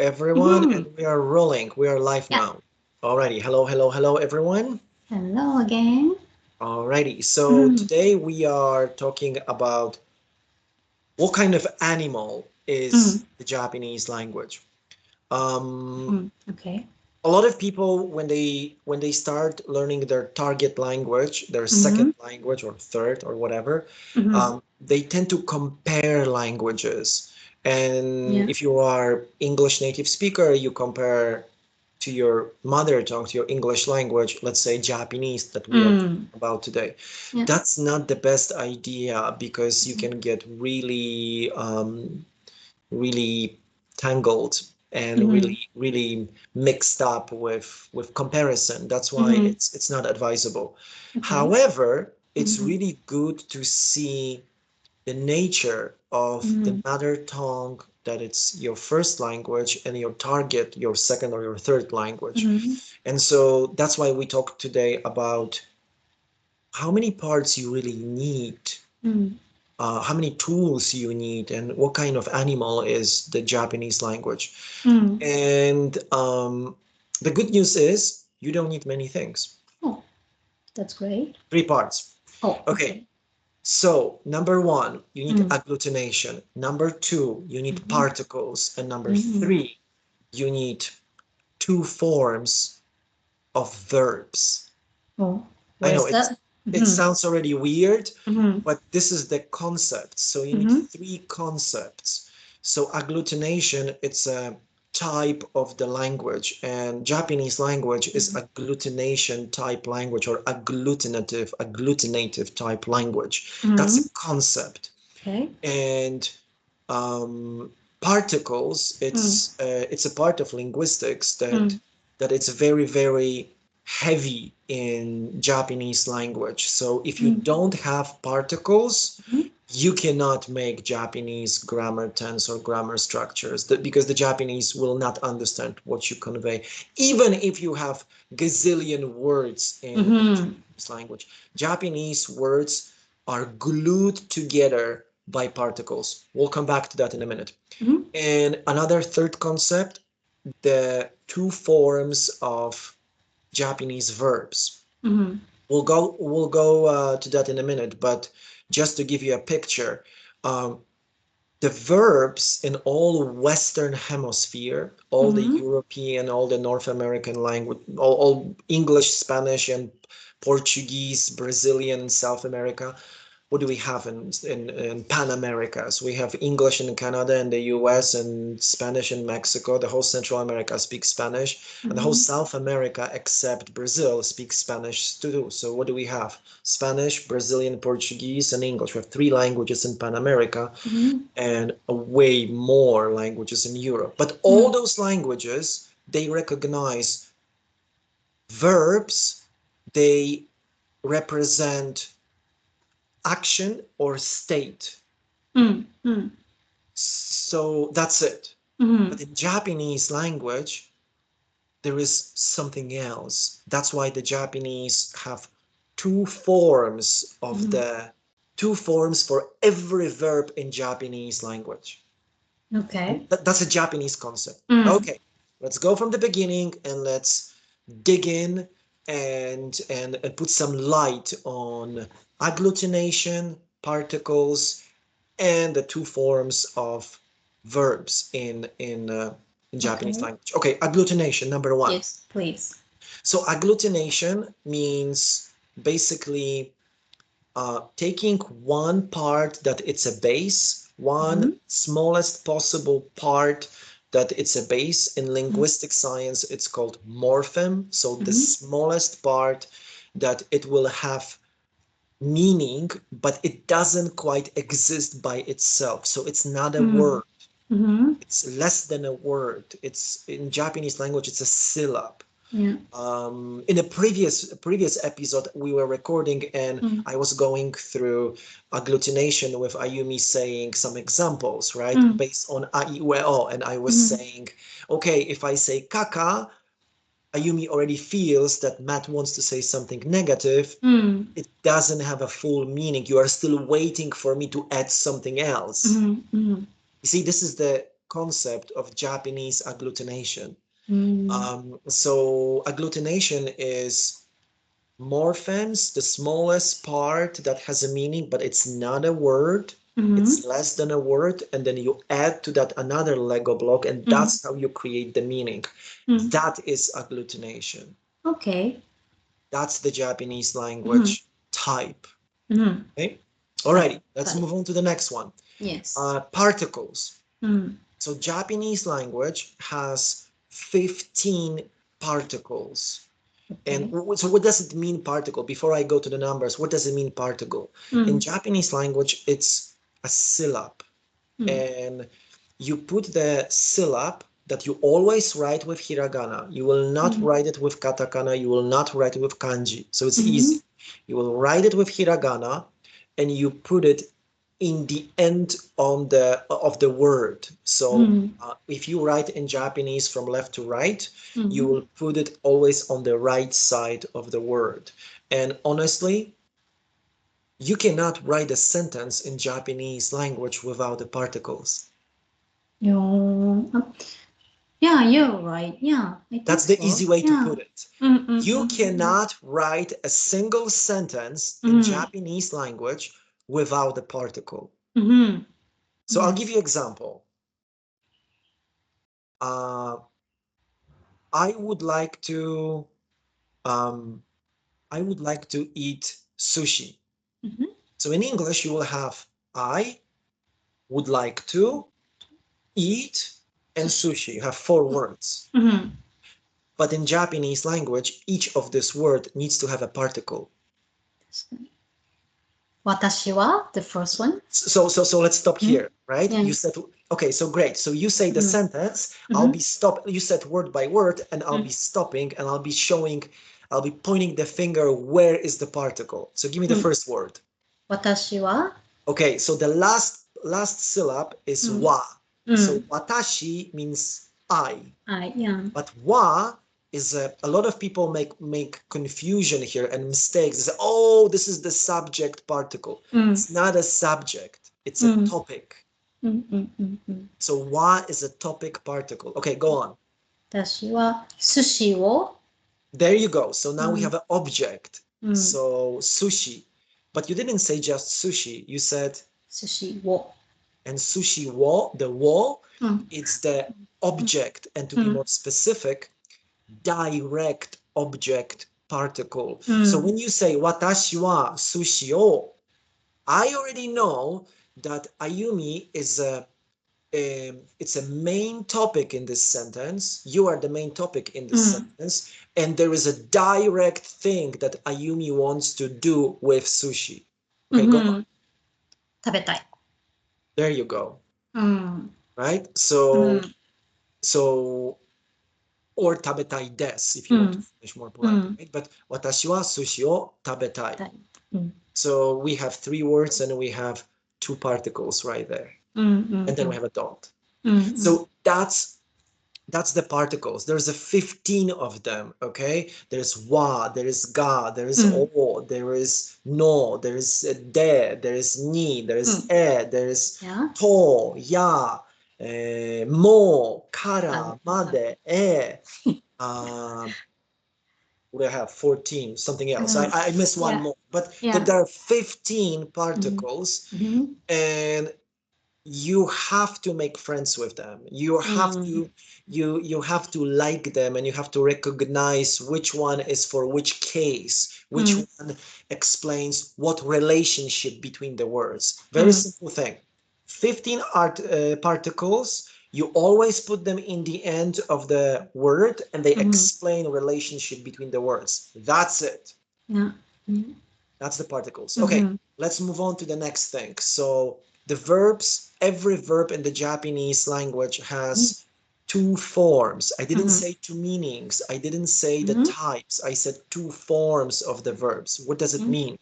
everyone, and we are rolling. We are live Yeah. now. Alrighty. Hello, hello, hello, everyone. Hello again. Alrighty. So today we are talking about what kind of animal is the Japanese language. Um, Okay. a lot of people when they start learning their target language, their second Mm-hmm. language or third or whatever, Mm-hmm. they tend to compare languages. And Yeah. if you are English native speaker, you compare to your mother tongue, to your English language, let's say Japanese that we are talking about today. Yeah. That's not the best idea because you can get really tangled and Mm-hmm. really mixed up with comparison. That's why Mm-hmm. it's not advisable. Okay. However, it's Mm-hmm. really good to see the nature of the Mm-hmm. mother tongue, that it's your first language, and your target, your second or your third language. Mm-hmm. And so that's why we talk today about how many parts you really need, how many tools you need, and what kind of animal is the Japanese language. Mm-hmm. And the good news is you don't need many things. Oh, that's great. Three parts. Oh, Okay. okay. So, number one, you need Mm-hmm. agglutination. Number two, you need Mm-hmm. particles. And number Mm-hmm. three, you need two forms of verbs. Oh, I what know is that? it Mm-hmm. sounds already weird, Mm-hmm. but this is the concept. So you need Mm-hmm. three concepts. So agglutination, it's a type of the language, and Japanese language is agglutination type language or agglutinative type language. That's Mm-hmm. a concept. Okay. And um, particles, it's a part of linguistics Mm-hmm. that it's very heavy in Japanese language. So if you don't have particles, you cannot make Japanese grammar tense or grammar structures because the Japanese will not understand what you convey, even if you have gazillion words in Mm-hmm. Japanese language. Japanese words are glued together by particles. We'll come back to that in a minute. Mm-hmm. And another third concept, the two forms of Japanese verbs. Mm-hmm. We'll go to that in a minute, but just to give you a picture, um, the verbs in all Western Hemisphere, all the Mm-hmm. European, all the North American language, all English, Spanish, and Portuguese, Brazilian, South America, what do we have in Pan Americas? We have English in Canada and the US and Spanish in Mexico. The whole Central America speaks Spanish, and the whole Mm-hmm. South America, except Brazil, speaks Spanish too. So what do we have? Spanish, Brazilian, Portuguese, and English. We have three languages in Pan America Mm-hmm. and way more languages in Europe. But all those languages, they recognize verbs, they represent action or state. Mm-hmm. So that's it. Mm-hmm. But in Japanese language, there is something else. That's why the Japanese have two forms of Mm-hmm. the two forms for every verb in Japanese language. And Okay. that's a Japanese concept. Mm. Okay, let's go from the beginning and let's dig in and put some light on agglutination, particles, and the two forms of verbs in Japanese Okay. language. Okay, agglutination number one. Yes, please. So agglutination means basically taking one part that it's a base, one Mm-hmm. smallest possible part that it's a base. In linguistic science, it's called morpheme. So the Mm-hmm. smallest part that it will have meaning, but it doesn't quite exist by itself. So it's not a Mm-hmm. word. Mm-hmm. It's less than a word. It's in Japanese language, it's a syllable. Yeah. In a previous episode we were recording, and Mm. I was going through agglutination with Ayumi saying some examples, right, Mm. based on a I, U, E, O, and I was Mm. saying, okay, if I say kaka, Ayumi already feels that Matt wants to say something negative. Mm. It doesn't have a full meaning. You are still waiting for me to add something else. Mm. Mm. You see, this is the concept of Japanese agglutination. Mm. So agglutination is morphemes, the smallest part that has a meaning, but it's not a word. It's Mm-hmm. less than a word, and then you add to that another Lego block, and Mm. that's how you create the meaning. Mm. That is agglutination. Okay. That's the Japanese Mm-hmm. language type. Mm-hmm. Okay. Type. Alrighty, let's Type. move on to the next one. Yes. Particles. Mm. So Japanese language has 15 particles. And Okay. so what does it mean particle? Before I go to the numbers, what does it mean particle? In Mm. Japanese language, it's a syllable. Mm. And you put the syllable that you always write with hiragana. You will not Mm. write it with katakana. You will not write it with kanji. So it's Mm-hmm. easy. You will write it with hiragana and you put it in the end on the of the word. So Mm. if you write in Japanese from left to right, you Mm-hmm. will put it always on the right side of the word. And honestly, you cannot write a sentence in Japanese language without the particles. Yo. Yeah, you're right. Yeah, I think That's the so. easy way to Yeah. put it. Mm, mm, You mm, mm, cannot write a single sentence in mm, Japanese language without a particle. mm. So I'll give Yes. you an example. Uh, I would like to um, I would like to eat sushi. Mm-hmm. So in English, you will have I would like to eat and Sushi. sushi. You have four words. Mm-hmm. But in Japanese language, each of this word needs to have a particle. Watashi wa, the first one. So let's stop Mm-hmm. here, right? Yeah. You said okay, so great. So you say the Mm-hmm. sentence, I'll Mm-hmm. be stop. You said word by word, and I'll Mm-hmm. be stopping, and I'll be showing, I'll be pointing the finger. Where is the particle? So give me the Mm. first word. Watashi wa. Okay, so the last syllable is Mm. wa. So Mm. watashi means I. I, yeah. But wa is a lot of people make confusion here and mistakes. They say, oh, this is the subject particle. Mm. It's not a subject. It's a Mm. topic. Mm, mm, mm, mm. So wa is a topic particle. Okay, go on. 私は寿司を、There you go. So now we うん、have an object. うん、So sushi. But you didn't say just sushi. You said, 寿司を、and sushi wo, the wo, うん、it's the うん、object. And to う be ん、more specific, direct object particle. う So ん、when you say watashi wa sushi o, I already know that Ayumi is it's a main topic in this sentence. You are the main topic in う this ん、sentence, and there is a direct thing that Ayumi wants to do with sushi. う Okay, go on. ん、食べたい。There you go. うん、Right? う So ん、so or tabetai des if you want to うん、finish more う politely, ん、right? But watashi wa sushi o tabetai. たい。うん、So we have three words and we have two particles right there. うん、うん、And then we have a dot. うん、うん、So that's the particles. There's a 15 of them, okay? There's wa, there is ga, there う is ん、o, there is no, there is de, there is ni, there う is ん。there is や、to, ya, mo, ある。kara, ある。made, um, what do I have? 14, something う else. ん。I missed one や、more. But や。there are 15 うん、particles, うん、and you have to make friends with them. You う have ん、to you have to like them, and you have to recognize which one is for which case, う which ん、one explains what relationship between the words. う Very ん、simple thing. 15 particles, you always put them in the end of the word, and they うん。explain relationship between the words. That's it. や、うん、That's the particles. う Okay, ん、let's move on to the next thing. So the verbs, every verb in the Japanese language うん、has two forms. I う didn't ん、say two meanings. I didn't say the うん、types. I said two forms of the verbs. What does it うん、mean?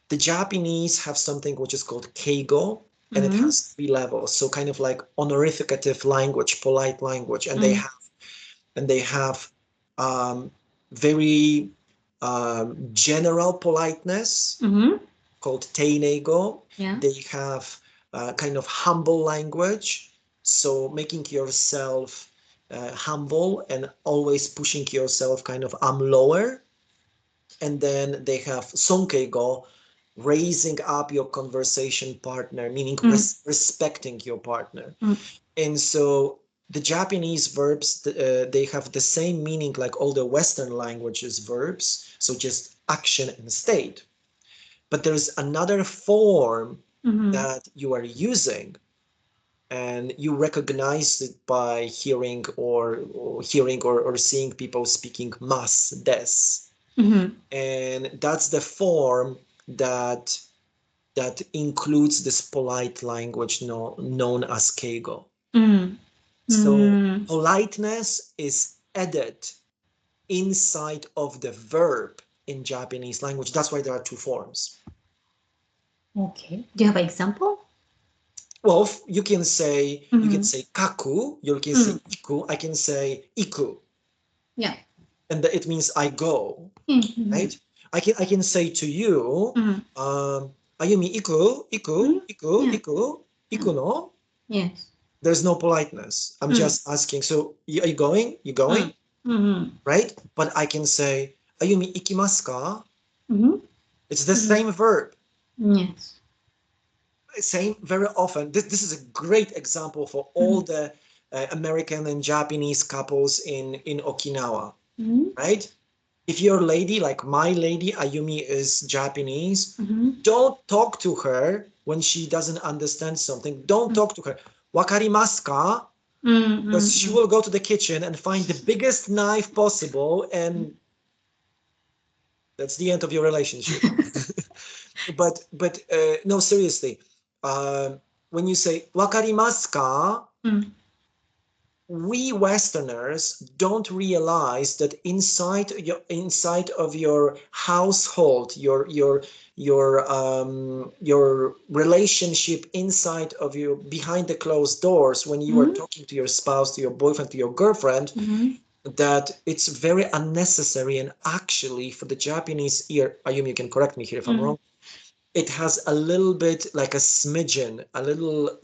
The Japanese have something which is called keigo, う and it ん、has three levels. So kind of like honorificative language, polite language, and うん、they have very general politeness うん、called teinego. や、They have kind of humble language So making yourself humble and always pushing yourself kind of I'm lower. And then they have sonkeigo, raising up your conversation partner, meaning respecting your partner. And so the Japanese verbs, they have the same meaning like all the Western languages verbs, so just action and state. But there's another form that you are using, and you recognize it by hearing or seeing people speaking mas, des. And that's the form that includes this polite language known as keigo. So politeness is added inside of the verb in Japanese language. That's why there are two forms. Okay. Do you have an example? Well, you can say kaku, you can say iku, I can say iku, Yeah. and it means I go, right? I can say to you, Ayumi iku, iku, iku, Yeah. iku, iku no. Yes. There's no politeness. I'm just asking. So are you going? You going? Right? But I can say Ayumi ikimasu ka? It's the same verb. Yes. Same very often. This is a great example for all the American and Japanese couples in Okinawa, right? If your lady, like my lady Ayumi is Japanese, don't talk to her when she doesn't understand something. Don't talk to her. Wakarimasu ka? Because she will go to the kitchen and find the biggest knife possible, and that's the end of your relationship. But no, seriously, when you say "wakarimasu ka," we Westerners don't realize that inside of your household, your relationship inside of you behind the closed doors, when you are talking to your spouse, to your boyfriend, to your girlfriend, that it's very unnecessary. And actually, for the Japanese ear, Ayumi, you can correct me here if I'm wrong, it has a little bit like a smidgen, a little,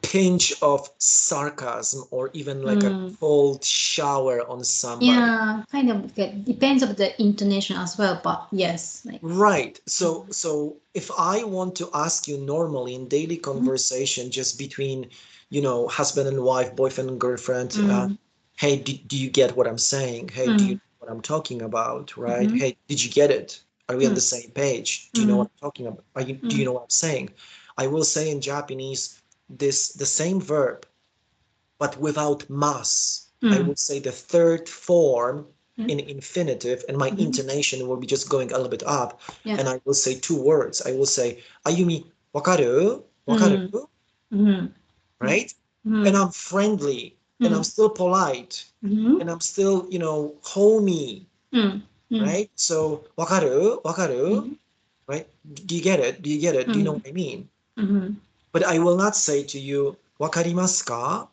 pinch of sarcasm, or even like a cold shower on somebody. Yeah, kind of depends of the intonation as well, but yes, like Right. So if I want to ask you normally in daily conversation, just between, husband and wife, boyfriend and girlfriend, hey, do you get what I'm saying? Hey, do you know what I'm talking about? Right? Hey, did you get it? Are we on the same page? Do you know what I'm talking about? Do you know what I'm saying? I will say in Japanese the same verb, but without mas. I would say the third form in infinitive, and my intonation will be just going a little bit up. yeah. And I will say two words. I will say, Ayumi, wakaru? Wakaru? Right? And I'm friendly, and I'm still polite, and I'm still, homey, right? So, wakaru? Wakaru? Right? Do you get it? Do you get it? Do you know what I mean? But I will not say to you, wakarimasu ka?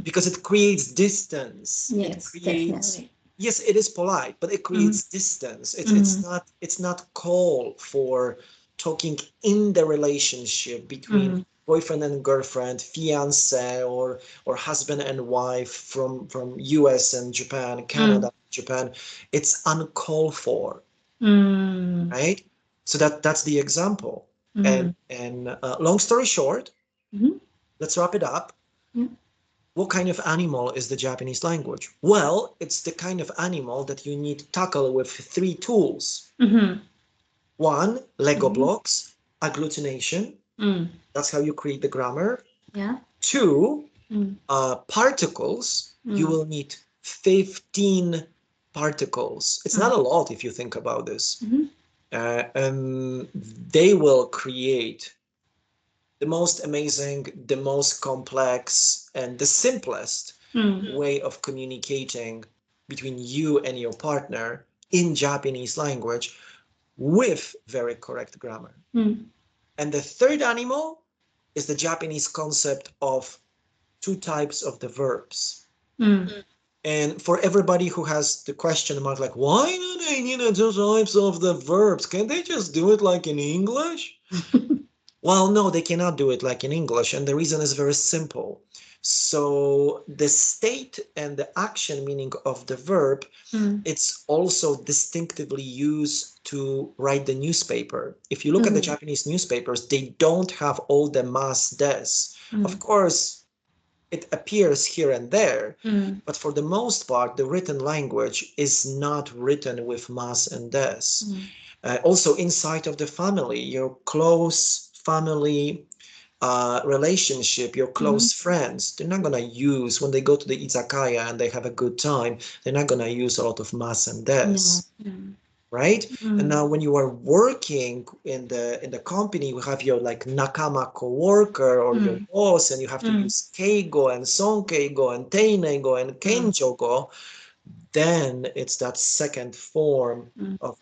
Because it creates distance. It Yes, creates, definitely. yes, it is polite, but it creates distance. It's not call for talking in the relationship between boyfriend and girlfriend, fiance, or husband and wife from US and Japan, Canada, Japan. It's uncalled for, right? So that's the example. And long story short, let's wrap it up. What kind of animal is the Japanese language? Well, it's the kind of animal that you need to tackle with three tools. One, Lego blocks, agglutination. That's how you create the grammar. Yeah. Two, particles. You will need 15 particles. It's not a lot if you think about this. And they will create the most amazing, the most complex, and the simplest way of communicating between you and your partner in Japanese language with very correct grammar. And the third animal is the Japanese concept of two types of the verbs. And for everybody who has the question mark, like, why do they need two types of the verbs? Can't they just do it like in English? Well, no, they cannot do it like in English, and the reason is very simple. So the state and the action meaning of the verb, Mm. it's also distinctively used to write the newspaper. If you look at the Mm. Japanese newspapers, they don't have all the mas des. Of Mm. course, it appears here and there, Mm. but for the most part, the written language is not written with mas and des. Mm. Also, inside of the family, your close family relationship, your Mm. close friends, they're not gonna use when they go to the izakaya and they have a good time. They're not gonna use a lot of mas and No. des, Mm. right? And Mm. now when you are working in the company, you have your like nakama coworker or your Mm. boss, and you have to Mm. use keigo and sonkeigo and teinego and Mm. kenjogo. Then it's that second form Mm. of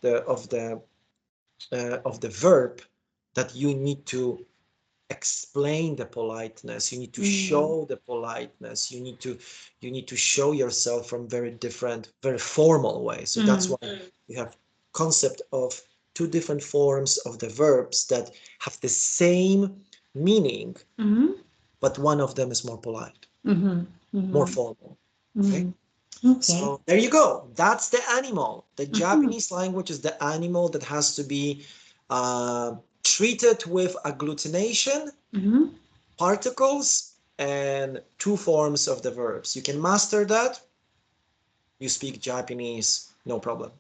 the verb that you need to explain the politeness, you need to Mm. show the politeness, you need to show yourself from very different, very formal way. So that's Mm. why you have concept of two different forms of the verbs that have the same meaning, Mm. but one of them is more polite, Mm. more Mm. formal. Okay, Mm. Okay. so there you go. That's the animal. The Mhm. Japanese language is the animal that has to be treated with agglutination, Mhm. particles, and two forms of the verbs. You can master that, you speak Japanese, no problem.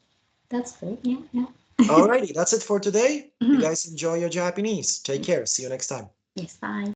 That's good. Yeah. Yeah. Alrighty, that's it for today. You Mhm. guys enjoy your Japanese. Take care. See you next time. Yes. Bye.